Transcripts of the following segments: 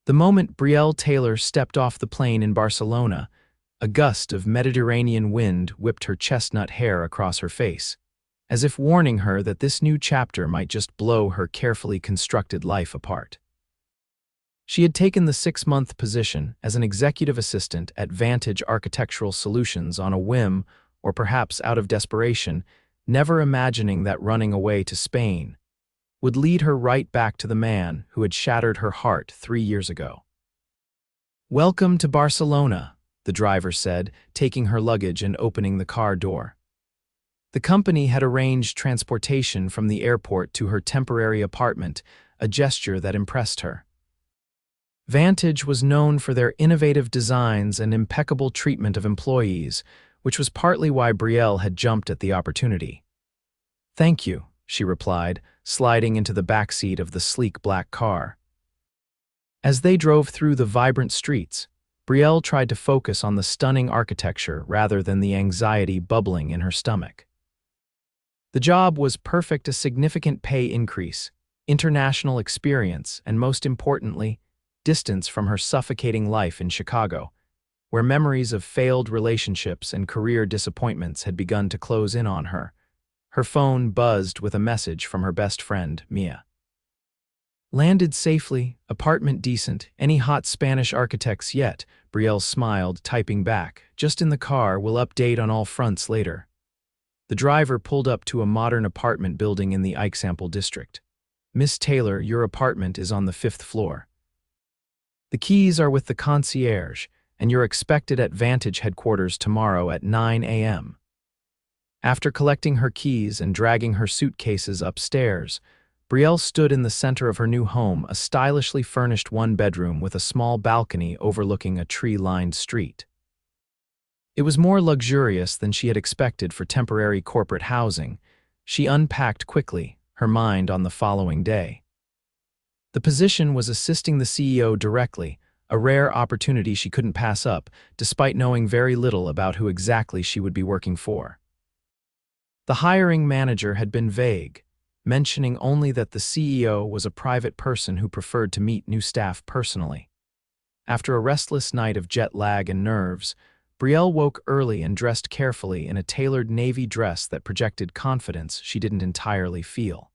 The moment Brielle Taylor stepped off the plane in Barcelona, a gust of Mediterranean wind whipped her chestnut hair across her face, as if warning her that this new chapter might just blow her carefully constructed life apart. She had taken the 6-month position as an executive assistant at Vantage Architectural Solutions on a whim, or perhaps out of desperation, never imagining that running away to Spain would lead her right back to the man who had shattered her heart 3 years ago. "Welcome to Barcelona," the driver said, taking her luggage and opening the car door. The company had arranged transportation from the airport to her temporary apartment, a gesture that impressed her. Vantage was known for their innovative designs and impeccable treatment of employees, which was partly why Brielle had jumped at the opportunity. "Thank you," she replied, sliding into the backseat of the sleek black car. As they drove through the vibrant streets, Brielle tried to focus on the stunning architecture rather than the anxiety bubbling in her stomach. The job was perfect: a significant pay increase, international experience, and most importantly, distance from her suffocating life in Chicago, where memories of failed relationships and career disappointments had begun to close in on her. Her phone buzzed with a message from her best friend, Mia. "Landed safely, apartment decent, any hot Spanish architects yet?" Brielle smiled, typing back. "Just in the car, we'll update on all fronts later." The driver pulled up to a modern apartment building in the Ikesample district. "Miss Taylor, your apartment is on the 5th floor. The keys are with the concierge, and you're expected at Vantage headquarters tomorrow at 9 a.m. After collecting her keys and dragging her suitcases upstairs, Brielle stood in the center of her new home, a stylishly furnished one-bedroom with a small balcony overlooking a tree-lined street. It was more luxurious than she had expected for temporary corporate housing. She unpacked quickly, her mind on the following day. The position was assisting the CEO directly, a rare opportunity she couldn't pass up, despite knowing very little about who exactly she would be working for. The hiring manager had been vague, mentioning only that the CEO was a private person who preferred to meet new staff personally. After a restless night of jet lag and nerves, Brielle woke early and dressed carefully in a tailored navy dress that projected confidence she didn't entirely feel.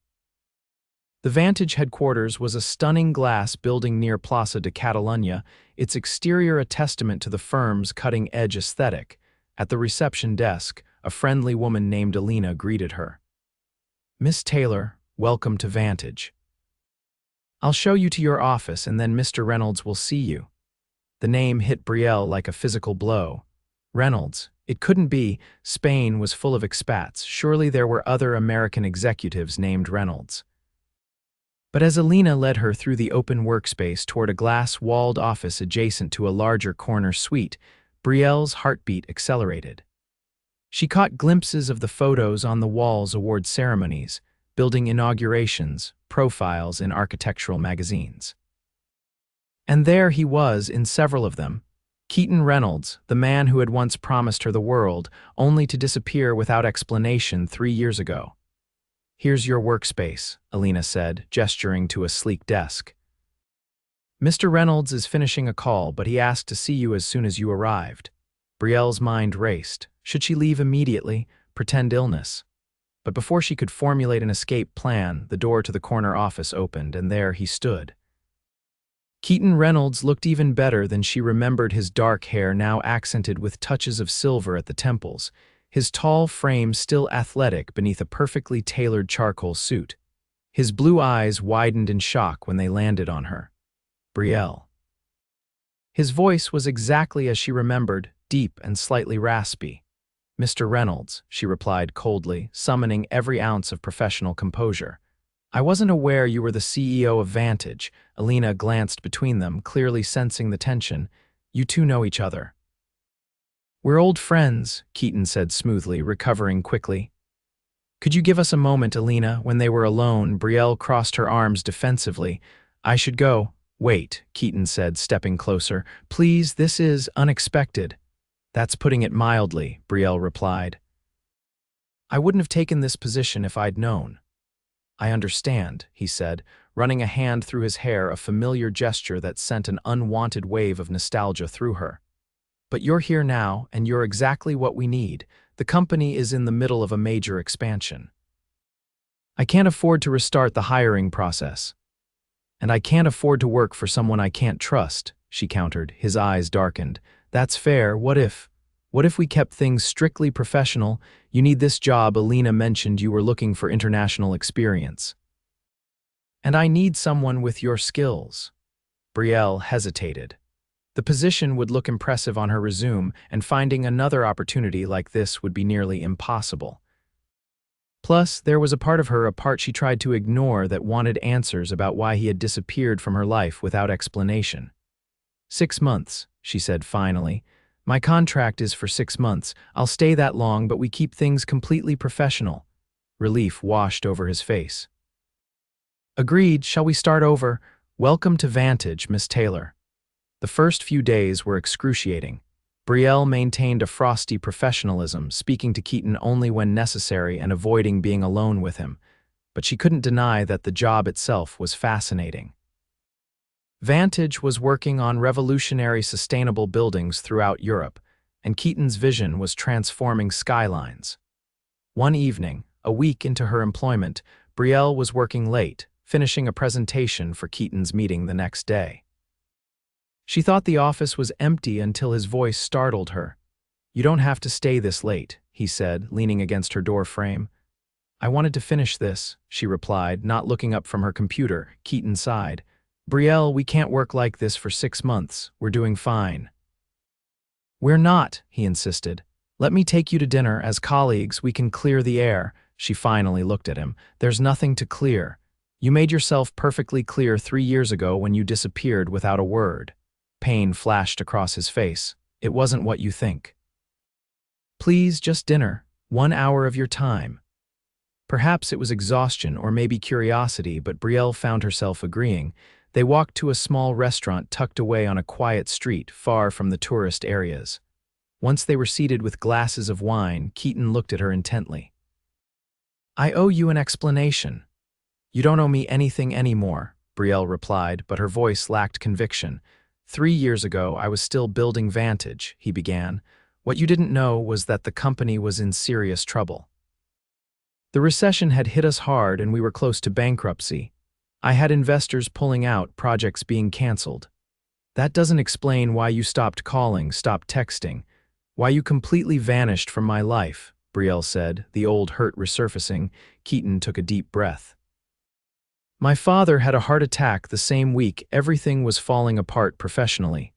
The Vantage headquarters was a stunning glass building near Plaza de Catalunya, its exterior a testament to the firm's cutting-edge aesthetic. At the reception desk, a friendly woman named Alina greeted her. "Miss Taylor, welcome to Vantage. I'll show you to your office and then Mr. Reynolds will see you." The name hit Brielle like a physical blow. Reynolds. It couldn't be. Spain was full of expats. Surely there were other American executives named Reynolds. But as Alina led her through the open workspace toward a glass-walled office adjacent to a larger corner suite, Brielle's heartbeat accelerated. She caught glimpses of the photos on the walls: award ceremonies, building inaugurations, profiles in architectural magazines. And there he was in several of them, Keaton Reynolds, the man who had once promised her the world, only to disappear without explanation 3 years ago. "Here's your workspace," Alina said, gesturing to a sleek desk. "Mr. Reynolds is finishing a call, but he asked to see you as soon as you arrived." Brielle's mind raced. Should she leave immediately, pretend illness? But before she could formulate an escape plan, the door to the corner office opened, and there he stood. Keaton Reynolds looked even better than she remembered, his dark hair now accented with touches of silver at the temples, his tall frame still athletic beneath a perfectly tailored charcoal suit. His blue eyes widened in shock when they landed on her. "Brielle." His voice was exactly as she remembered, deep and slightly raspy. "Mr. Reynolds," she replied coldly, summoning every ounce of professional composure. "I wasn't aware you were the CEO of Vantage." Alina glanced between them, clearly sensing the tension. "You two know each other." "We're old friends," Keaton said smoothly, recovering quickly. "Could you give us a moment, Alina?" When they were alone, Brielle crossed her arms defensively. "I should go." "Wait," Keaton said, stepping closer. "Please, this is unexpected." "That's putting it mildly," Brielle replied. "I wouldn't have taken this position if I'd known. I understand, he said, running a hand through his hair, a familiar gesture that sent an unwanted wave of nostalgia through her. But you're here now, and you're exactly what we need. The company is in the middle of a major expansion. I can't afford to restart the hiring process. And I can't afford to work for someone I can't trust, she countered, his eyes darkened. That's fair. What if we kept things strictly professional? You need this job. Alina mentioned you were looking for international experience. And I need someone with your skills. Brielle hesitated. The position would look impressive on her resume, and finding another opportunity like this would be nearly impossible. Plus, there was a part she tried to ignore that wanted answers about why he had disappeared from her life without explanation. 6 months, she said finally. My contract is for 6 months. I'll stay that long, but we keep things completely professional. Relief washed over his face. Agreed. Shall we start over? Welcome to Vantage, Miss Taylor. The first few days were excruciating. Brielle maintained a frosty professionalism, speaking to Keaton only when necessary and avoiding being alone with him, but she couldn't deny that the job itself was fascinating. Vantage was working on revolutionary sustainable buildings throughout Europe, and Keaton's vision was transforming skylines. One evening, a week into her employment, Brielle was working late, finishing a presentation for Keaton's meeting the next day. She thought the office was empty until his voice startled her. You don't have to stay this late, he said, leaning against her door frame. I wanted to finish this, she replied, not looking up from her computer. Keaton sighed. Brielle, we can't work like this for 6 months. We're doing fine. We're not, he insisted. Let me take you to dinner. As colleagues, we can clear the air. She finally looked at him. There's nothing to clear. You made yourself perfectly clear 3 years ago when you disappeared without a word. Pain flashed across his face. It wasn't what you think. Please, just dinner. 1 hour of your time. Perhaps it was exhaustion or maybe curiosity, but Brielle found herself agreeing. They walked to a small restaurant tucked away on a quiet street, far from the tourist areas. Once they were seated with glasses of wine, Keaton looked at her intently. I owe you an explanation. You don't owe me anything anymore, Brielle replied, but her voice lacked conviction. 3 years ago, I was still building Vantage, he began. What you didn't know was that the company was in serious trouble. The recession had hit us hard and we were close to bankruptcy. I had investors pulling out, projects being canceled. That doesn't explain why you stopped calling, stopped texting, why you completely vanished from my life, Brielle said, the old hurt resurfacing. Keaton took a deep breath. My father had a heart attack the same week everything was falling apart professionally.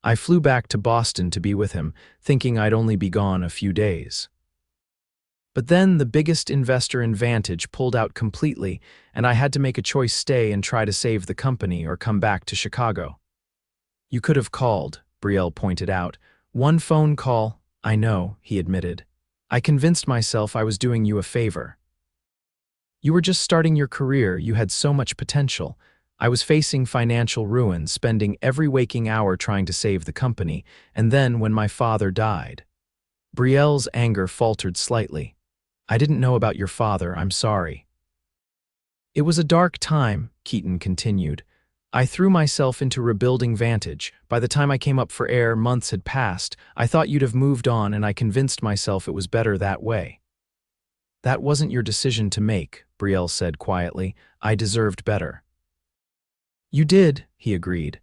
I flew back to Boston to be with him, thinking I'd only be gone a few days. But then the biggest investor in Vantage pulled out completely, and I had to make a choice: stay and try to save the company or come back to Chicago. You could have called, Brielle pointed out. One phone call. I know, he admitted. I convinced myself I was doing you a favor. You were just starting your career, you had so much potential. I was facing financial ruin, spending every waking hour trying to save the company, and then when my father died. Brielle's anger faltered slightly. I didn't know about your father, I'm sorry. It was a dark time, Keaton continued. I threw myself into rebuilding Vantage. By the time I came up for air, months had passed. I thought you'd have moved on, and I convinced myself it was better that way. That wasn't your decision to make, Brielle said quietly. I deserved better. You did, he agreed.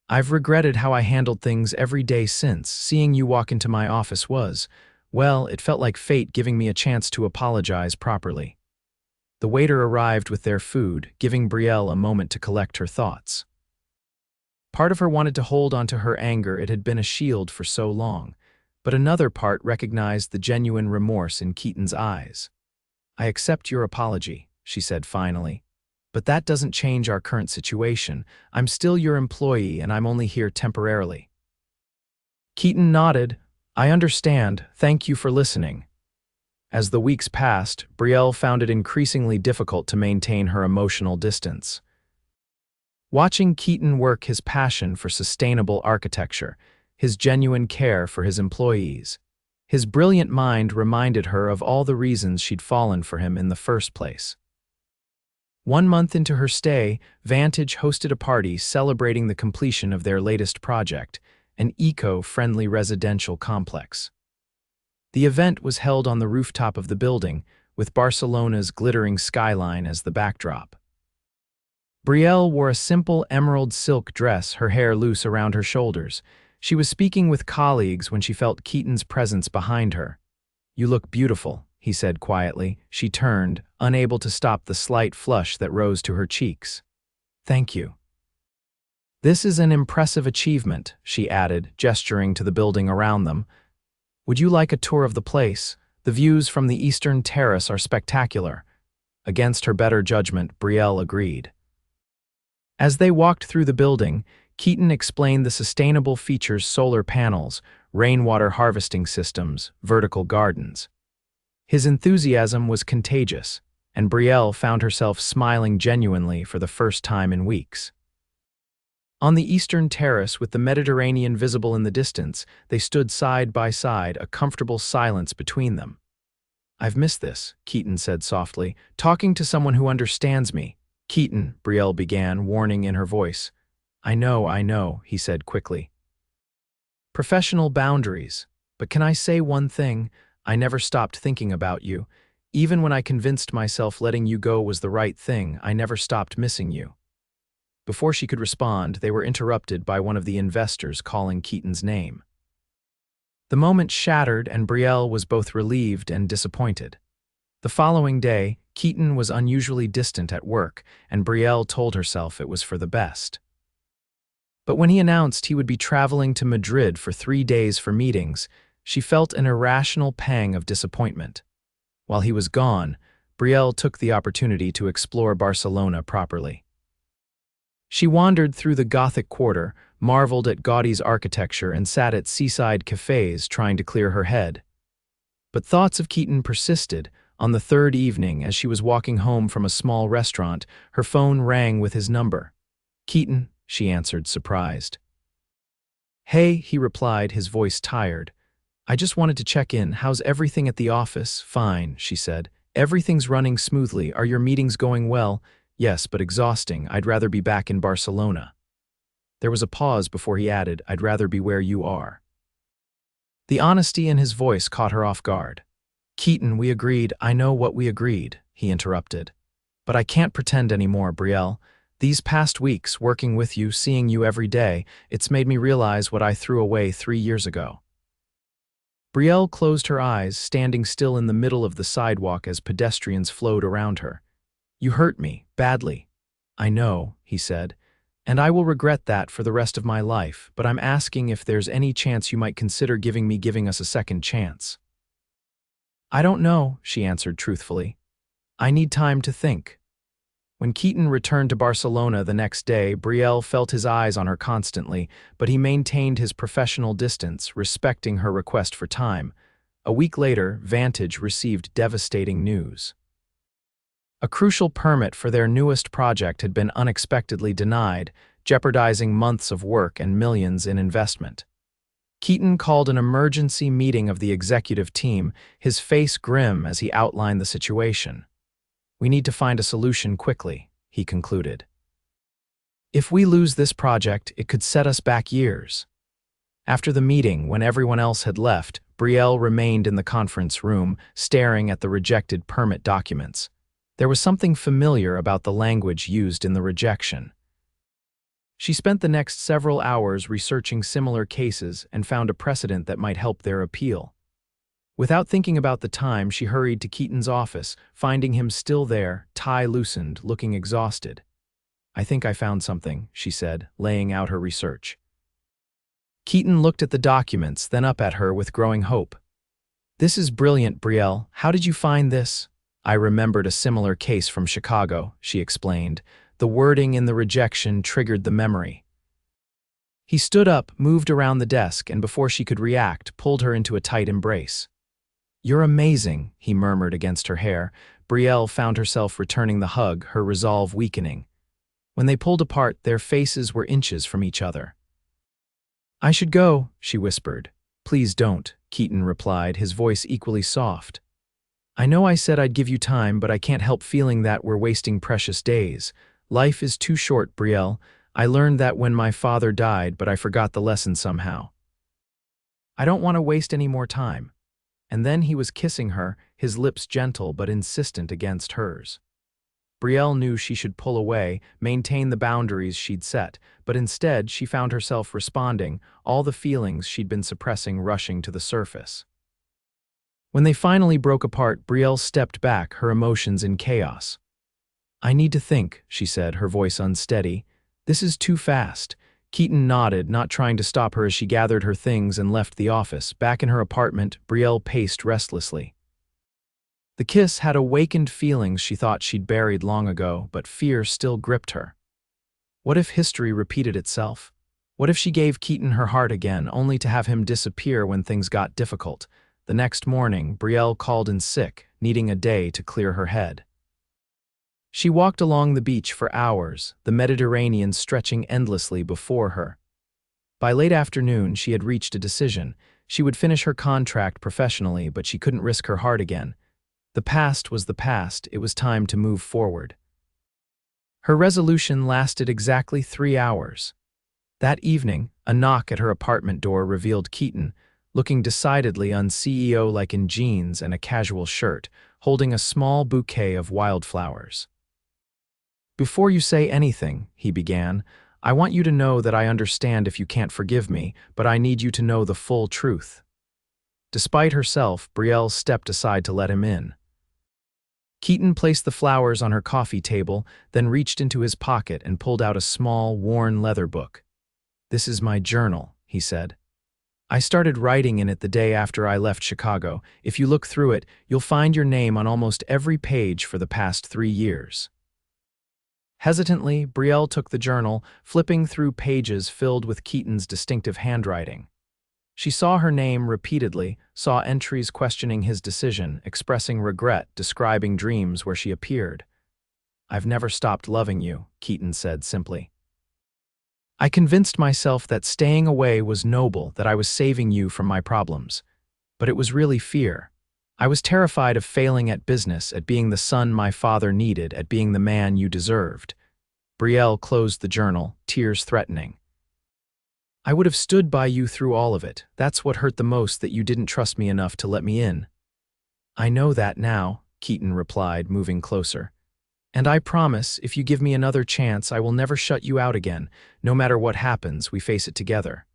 I've regretted how I handled things every day since. Seeing you walk into my office well, it felt like fate giving me a chance to apologize properly. The waiter arrived with their food, giving Brielle a moment to collect her thoughts. Part of her wanted to hold onto her anger. It had been a shield for so long, but another part recognized the genuine remorse in Keaton's eyes. I accept your apology, she said finally. But that doesn't change our current situation. I'm still your employee and I'm only here temporarily. Keaton nodded. I understand. Thank you for listening. As the weeks passed, Brielle found it increasingly difficult to maintain her emotional distance. Watching Keaton work his passion for sustainable architecture, his genuine care for his employees, his brilliant mind reminded her of all the reasons she'd fallen for him in the first place. 1 month into her stay, Vantage hosted a party celebrating the completion of their latest project, an eco-friendly residential complex. The event was held on the rooftop of the building, with Barcelona's glittering skyline as the backdrop. Brielle wore a simple emerald silk dress, her hair loose around her shoulders. She was speaking with colleagues when she felt Keaton's presence behind her. "You look beautiful," he said quietly. She turned, unable to stop the slight flush that rose to her cheeks. "Thank you." "This is an impressive achievement," she added, gesturing to the building around them. "Would you like a tour of the place? The views from the eastern terrace are spectacular." Against her better judgment, Brielle agreed. As they walked through the building, Keaton explained the sustainable features: solar panels, rainwater harvesting systems, vertical gardens. His enthusiasm was contagious, and Brielle found herself smiling genuinely for the first time in weeks. On the eastern terrace, with the Mediterranean visible in the distance, they stood side by side, a comfortable silence between them. "I've missed this," Keaton said softly, "talking to someone who understands me." "Keaton," Brielle began, warning in her voice. I know," he said quickly. "Professional boundaries. But can I say one thing? I never stopped thinking about you. Even when I convinced myself letting you go was the right thing, I never stopped missing you." Before she could respond, they were interrupted by one of the investors calling Keaton's name. The moment shattered, and Brielle was both relieved and disappointed. The following day, Keaton was unusually distant at work, and Brielle told herself it was for the best. But when he announced he would be traveling to Madrid for 3 days for meetings, she felt an irrational pang of disappointment. While he was gone, Brielle took the opportunity to explore Barcelona properly. She wandered through the Gothic quarter, marveled at Gaudi's architecture, and sat at seaside cafes trying to clear her head. But thoughts of Keaton persisted. On the third evening, as she was walking home from a small restaurant, her phone rang with his number. "Keaton," she answered, surprised. "Hey," he replied, his voice tired. "I just wanted to check in. How's everything at the office?" "Fine," she said. "Everything's running smoothly. Are your meetings going well?" "Yes, but exhausting. I'd rather be back in Barcelona." There was a pause before he added, "I'd rather be where you are." The honesty in his voice caught her off guard. "Keaton, we agreed." "I know what we agreed," he interrupted. "But I can't pretend anymore, Brielle. These past weeks, working with you, seeing you every day, it's made me realize what I threw away 3 years ago." Brielle closed her eyes, standing still in the middle of the sidewalk as pedestrians flowed around her. "You hurt me, badly." "I know," he said, "and I will regret that for the rest of my life, but I'm asking if there's any chance you might consider giving us a second chance." "I don't know," she answered truthfully. "I need time to think." When Keaton returned to Barcelona the next day, Brielle felt his eyes on her constantly, but he maintained his professional distance, respecting her request for time. A week later, Vantage received devastating news. A crucial permit for their newest project had been unexpectedly denied, jeopardizing months of work and millions in investment. Keaton called an emergency meeting of the executive team, his face grim as he outlined the situation. "We need to find a solution quickly," he concluded. "If we lose this project, it could set us back years." After the meeting, when everyone else had left, Brielle remained in the conference room, staring at the rejected permit documents. There was something familiar about the language used in the rejection. She spent the next several hours researching similar cases and found a precedent that might help their appeal. Without thinking about the time, she hurried to Keaton's office, finding him still there, tie loosened, looking exhausted. "I think I found something," she said, laying out her research. Keaton looked at the documents, then up at her with growing hope. "This is brilliant, Brielle. How did you find this?" "I remembered a similar case from Chicago," she explained. The wording in the rejection triggered the memory. He stood up, moved around the desk, and before she could react, pulled her into a tight embrace. "You're amazing," he murmured against her hair. Brielle found herself returning the hug, her resolve weakening. When they pulled apart, their faces were inches from each other. "I should go," she whispered. "Please don't," Keaton replied, his voice equally soft. I know I said I'd give you time, but I can't help feeling that we're wasting precious days. Life is too short, Brielle. I learned that when my father died, but I forgot the lesson somehow. I don't want to waste any more time. And then he was kissing her, his lips gentle but insistent against hers. Brielle knew she should pull away, maintain the boundaries she'd set, but instead she found herself responding, all the feelings she'd been suppressing rushing to the surface. When they finally broke apart, Brielle stepped back, her emotions in chaos. I need to think, she said, her voice unsteady. This is too fast. Keaton nodded, not trying to stop her as she gathered her things and left the office. Back in her apartment, Brielle paced restlessly. The kiss had awakened feelings she thought she'd buried long ago, but fear still gripped her. What if history repeated itself? What if she gave Keaton her heart again, only to have him disappear when things got difficult? The next morning, Brielle called in sick, needing a day to clear her head. She walked along the beach for hours, the Mediterranean stretching endlessly before her. By late afternoon, she had reached a decision. She would finish her contract professionally, but she couldn't risk her heart again. The past was the past, it was time to move forward. Her resolution lasted exactly 3 hours. That evening, a knock at her apartment door revealed Keaton, looking decidedly un-CEO-like in jeans and a casual shirt, holding a small bouquet of wildflowers. Before you say anything, he began, I want you to know that I understand if you can't forgive me, but I need you to know the full truth. Despite herself, Brielle stepped aside to let him in. Keaton placed the flowers on her coffee table, then reached into his pocket and pulled out a small, worn leather book. This is my journal, he said. I started writing in it the day after I left Chicago. If you look through it, you'll find your name on almost every page for the past 3 years. Hesitantly, Brielle took the journal, flipping through pages filled with Keaton's distinctive handwriting. She saw her name repeatedly, saw entries questioning his decision, expressing regret, describing dreams where she appeared. I've never stopped loving you, Keaton said simply. I convinced myself that staying away was noble, that I was saving you from my problems. But it was really fear. I was terrified of failing at business, at being the son my father needed, at being the man you deserved. Brielle closed the journal, tears threatening. I would have stood by you through all of it. That's what hurt the most, that you didn't trust me enough to let me in. I know that now, Keaton replied, moving closer. And I promise, if you give me another chance, I will never shut you out again. No matter what happens, we face it together.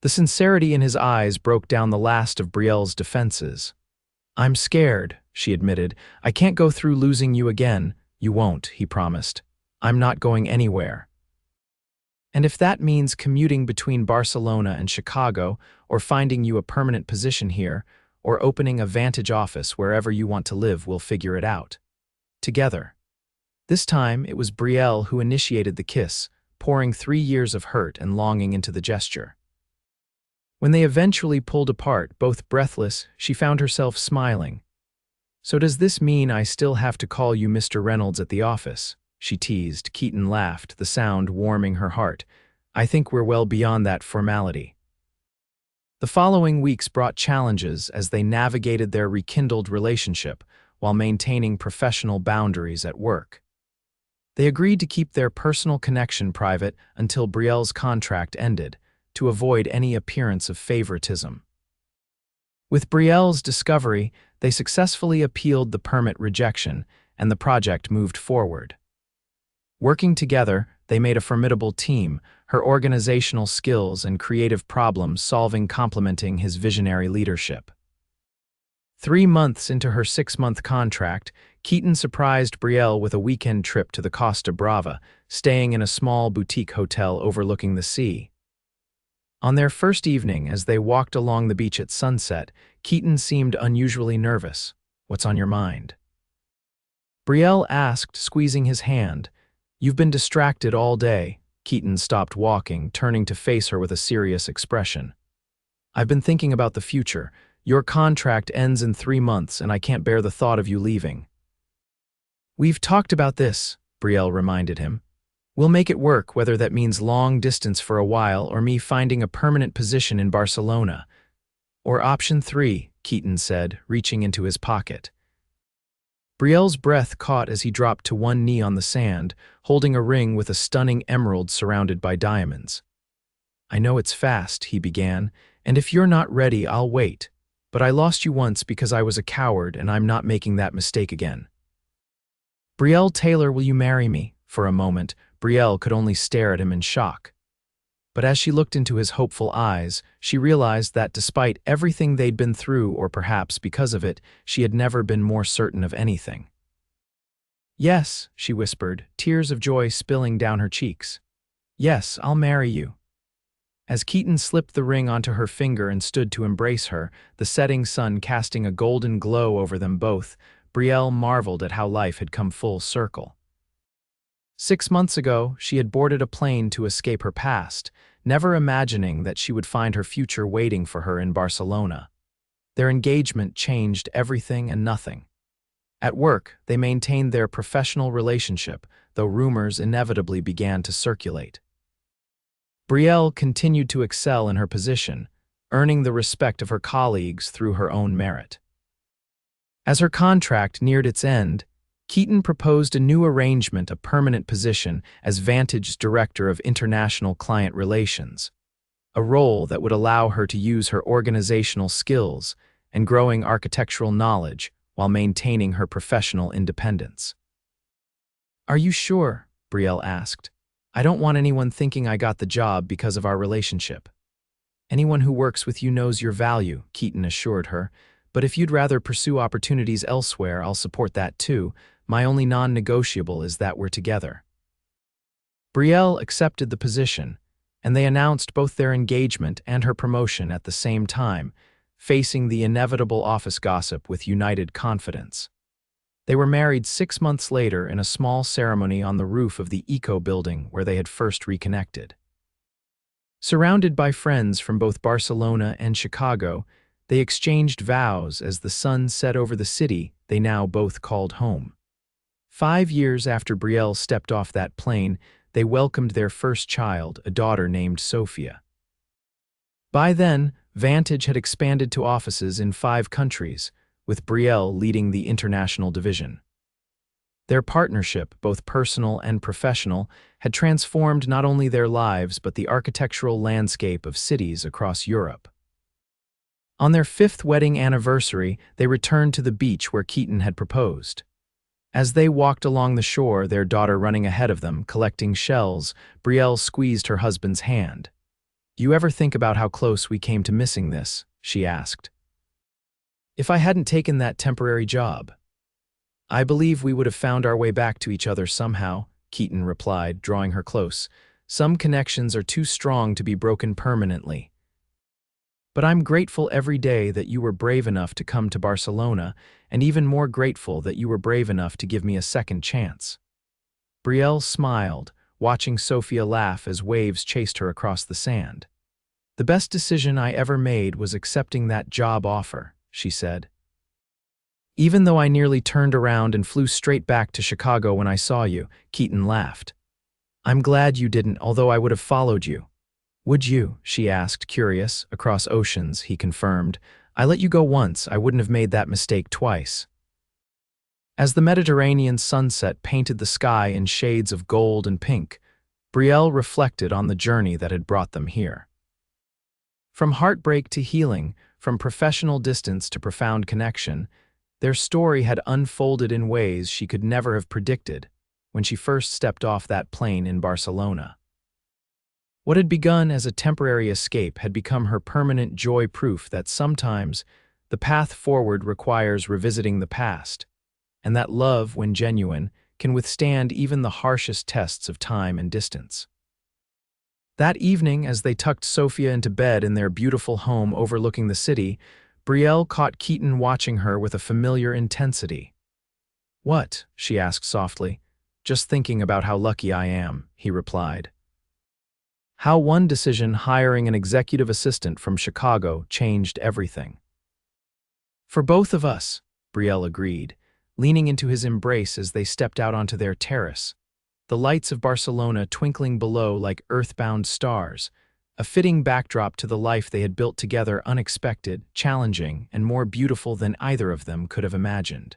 The sincerity in his eyes broke down the last of Brielle's defenses. I'm scared, she admitted. I can't go through losing you again. You won't, he promised. I'm not going anywhere. And if that means commuting between Barcelona and Chicago, or finding you a permanent position here, or opening a Vantage office wherever you want to live, we'll figure it out. Together. This time, it was Brielle who initiated the kiss, pouring 3 years of hurt and longing into the gesture. When they eventually pulled apart, both breathless, she found herself smiling. So does this mean I still have to call you Mr. Reynolds at the office? She teased. Keaton laughed, the sound warming her heart. I think we're well beyond that formality. The following weeks brought challenges as they navigated their rekindled relationship while maintaining professional boundaries at work. They agreed to keep their personal connection private until Brielle's contract ended, to avoid any appearance of favoritism. With Brielle's discovery, they successfully appealed the permit rejection, and the project moved forward. Working together, they made a formidable team, her organizational skills and creative problem-solving complementing his visionary leadership. 3 months into her 6-month contract, Keaton surprised Brielle with a weekend trip to the Costa Brava, staying in a small boutique hotel overlooking the sea. On their first evening, as they walked along the beach at sunset, Keaton seemed unusually nervous. What's on your mind? Brielle asked, squeezing his hand. You've been distracted all day. Keaton stopped walking, turning to face her with a serious expression. I've been thinking about the future. Your contract ends in 3 months, and I can't bear the thought of you leaving. We've talked about this, Brielle reminded him. We'll make it work, whether that means long distance for a while or me finding a permanent position in Barcelona. Or option 3, Keaton said, reaching into his pocket. Brielle's breath caught as he dropped to one knee on the sand, holding a ring with a stunning emerald surrounded by diamonds. I know it's fast, he began, and if you're not ready, I'll wait. But I lost you once because I was a coward, and I'm not making that mistake again. Brielle Taylor, will you marry me? For a moment, Brielle could only stare at him in shock. But as she looked into his hopeful eyes, she realized that despite everything they'd been through, or perhaps because of it, she had never been more certain of anything. Yes, she whispered, tears of joy spilling down her cheeks. Yes, I'll marry you. As Keaton slipped the ring onto her finger and stood to embrace her, the setting sun casting a golden glow over them both, Brielle marveled at how life had come full circle. 6 months ago, she had boarded a plane to escape her past, never imagining that she would find her future waiting for her in Barcelona. Their engagement changed everything and nothing. At work, they maintained their professional relationship, though rumors inevitably began to circulate. Brielle continued to excel in her position, earning the respect of her colleagues through her own merit. As her contract neared its end, Keaton proposed a new arrangement, a permanent position as Vantage's Director of International Client Relations, a role that would allow her to use her organizational skills and growing architectural knowledge while maintaining her professional independence. Are you sure? Brielle asked. I don't want anyone thinking I got the job because of our relationship. Anyone who works with you knows your value, Keaton assured her, but if you'd rather pursue opportunities elsewhere, I'll support that too. My only non-negotiable is that we're together. Brielle accepted the position, and they announced both their engagement and her promotion at the same time, facing the inevitable office gossip with united confidence. They were married 6 months later in a small ceremony on the roof of the Eco building where they had first reconnected. Surrounded by friends from both Barcelona and Chicago, they exchanged vows as the sun set over the city they now both called home. 5 years after Brielle stepped off that plane, they welcomed their first child, a daughter named Sophia. By then, Vantage had expanded to offices in 5 countries, with Brielle leading the international division. Their partnership, both personal and professional, had transformed not only their lives but the architectural landscape of cities across Europe. On their 5th wedding anniversary, they returned to the beach where Keaton had proposed. As they walked along the shore, their daughter running ahead of them, collecting shells, Brielle squeezed her husband's hand. "Do you ever think about how close we came to missing this?" she asked. "If I hadn't taken that temporary job, I believe we would have found our way back to each other somehow," Keaton replied, drawing her close. "Some connections are too strong to be broken permanently. But I'm grateful every day that you were brave enough to come to Barcelona, and even more grateful that you were brave enough to give me a second chance." Brielle smiled, watching Sophia laugh as waves chased her across the sand. "The best decision I ever made was accepting that job offer," she said. "Even though I nearly turned around and flew straight back to Chicago when I saw you," Keaton laughed. "I'm glad you didn't, although I would have followed you." "Would you?" she asked, curious. "Across oceans," he confirmed. "I let you go once, I wouldn't have made that mistake twice." As the Mediterranean sunset painted the sky in shades of gold and pink, Brielle reflected on the journey that had brought them here. From heartbreak to healing, from professional distance to profound connection, their story had unfolded in ways she could never have predicted when she first stepped off that plane in Barcelona. What had begun as a temporary escape had become her permanent joy, proof that sometimes the path forward requires revisiting the past, and that love, when genuine, can withstand even the harshest tests of time and distance. That evening, as they tucked Sophia into bed in their beautiful home overlooking the city, Brielle caught Keaton watching her with a familiar intensity. "What?" she asked softly. "Just thinking about how lucky I am," he replied. How one decision, hiring an executive assistant from Chicago, changed everything. "For both of us," Brielle agreed, leaning into his embrace as they stepped out onto their terrace, the lights of Barcelona twinkling below like earthbound stars, a fitting backdrop to the life they had built together, unexpected, challenging, and more beautiful than either of them could have imagined.